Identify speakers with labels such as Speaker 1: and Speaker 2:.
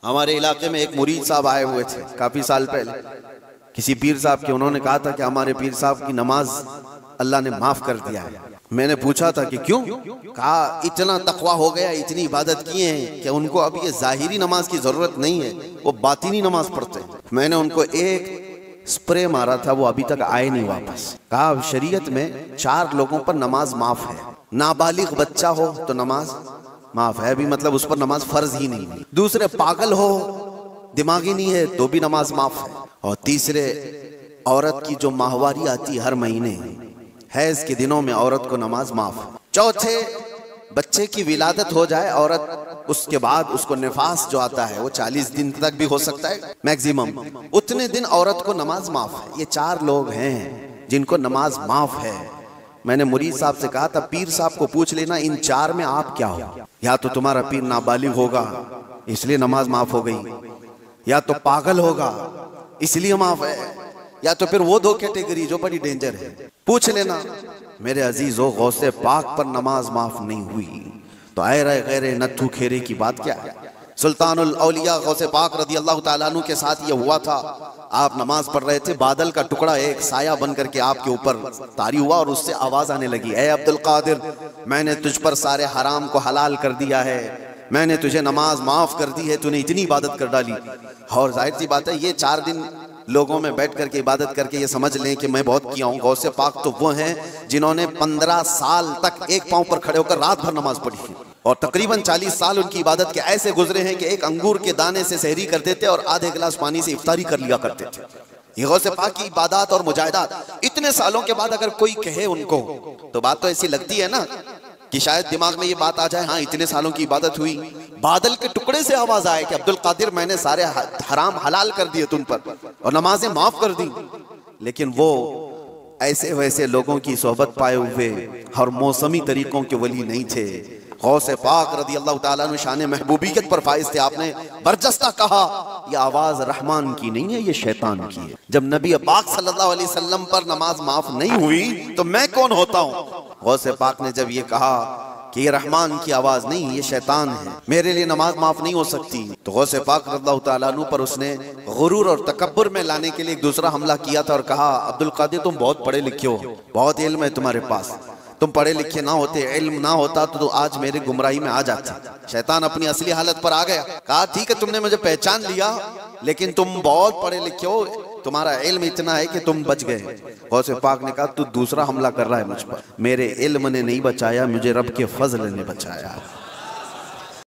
Speaker 1: हमारे इलाके में एक मुरीद साहब आए हुए थे काफी साल पहले, किसी पीर साहब के। उन्होंने कहा था कि हमारे पीर साहब की नमाज अल्लाह ने माफ कर दिया है। मैंने पूछा था कि क्यों? कहा इतना तकवा हो गया, इतनी इबादत किए हैं कि उनको अब ये जाहिरी नमाज की जरूरत नहीं है, वो बातिनी नमाज पढ़ते हैं। मैंने उनको एक स्प्रे मारा था, वो अभी तक आए नहीं वापस। कहा शरीयत में 4 लोगों पर नमाज माफ है। नाबालिग बच्चा हो तो नमाज माफ है, अभी मतलब उस पर नमाज फर्ज ही नहीं है। दूसरे पागल हो, दिमागी नहीं है, तो भी नमाज माफ है। और तीसरे औरत की जो माहवारी आती है हर महीने, हैज के दिनों में औरत को नमाज माफ है। चौथे बच्चे की विलादत हो जाए औरत, उसके बाद उसको निफास जो आता है वो 40 दिन तक भी हो सकता है मैक्सिमम, उतने दिन औरत को नमाज माफ है। ये 4 लोग हैं जिनको नमाज माफ है। मैंने मुरीद साहब से कहा था पीर साहब को पूछ लेना इन 4 में आप क्या हो। या तो तुम्हारा पीर नाबालिग होगा इसलिए नमाज माफ हो गई, या तो पागल होगा इसलिए माफ है, या तो फिर वो 2 कैटेगरी जो बड़ी डेंजर है। पूछ लेना। मेरे अजीजों, गौसे पाक पर नमाज माफ नहीं हुई तो ऐरे गैरे नत्थू खेरे की बात क्या है? सुल्तानुल औलिया गौसे पाक रदी अल्लाह ताला अन्हु के साथ ये हुआ था। आप नमाज पढ़ रहे थे, बादल का टुकड़ा एक साया बन करके आपके ऊपर तारी हुआ और उससे आवाज आने लगी, ऐ अब्दुल कादिर, मैंने तुझ पर सारे हराम को हलाल कर दिया है, मैंने तुझे नमाज माफ कर दी है, तूने इतनी इबादत कर डाली। और जाहिर सी बात है ये 4 दिन लोगों में बैठ करके इबादत करके ये समझ लें कि मैं बहुत किया हूँ। गौसे पाक तो वो हैं जिन्होंने 15 साल तक एक पांव पर खड़े होकर रात भर नमाज पढ़ी है, और तकरीबन 40 साल उनकी इबादत के ऐसे गुजरे हैं कि एक अंगूर के दाने से सहरी करते थे और आधे गिलास पानी से इफ्तारी कर लिया करते थे। ये गौसे पाक की इबादत और मुजाहिदात इतने सालों के बाद अगर कोई कहे उनको तो बात तो ऐसी लगती है ना कि शायद दिमाग में ये बात आ जाए, हाँ इतने सालों की इबादत हुई, बादल के टुकड़े से आवाज आए कि अब्दुल कादिर मैंने सारे हराम हलाल कर दिए तुम पर और नमाजें माफ कर दी। लेकिन वो ऐसे वैसे लोगों की सोहबत पाए हुए और मौसमी तरीकों के वली नहीं थे। गौसे पाक रदी अल्लाह ताला अन्हु शान महबूबियत पर फाइज थे। आपने बरजस्ता कहा ये आवाज रहमान की नहीं है, ये शैतान की है। जब नबी पाक सल्लल्लाहु अलैहि वसल्लम पर नमाज माफ नहीं हुई तो मैं कौन होता हूँ? गौसे पाक ने जब ये कहा कि ये रहमान की आवाज नहीं, ये शैतान है, मेरे लिए नमाज माफ नहीं हो सकती, तो गौसे पाक रज़ियल्लाहु ताला अन्हु पर उसने गुरूर और तकब्बुर में लाने के लिए एक दूसरा हमला किया था और कहा अब्दुल कादिर तुम बहुत पढ़े लिखे हो, बहुत इल्म है तुम्हारे पास, तुम पढ़े लिखे ना होते, इल्म ना होता तो आज मेरे गुमराही में आ जाते। शैतान अपनी असली हालत पर आ गया। कहा ठीक है तुमने मुझे पहचान लिया, लेकिन तुम बहुत पढ़े लिखे हो, तुम्हारा इल्म इतना है कि तुम बच गए। गौसे पाक ने कहा तू दूसरा हमला कर रहा है मुझ पर, मेरे इल्म ने नहीं बचाया, मुझे रब के फजल ने बचाया।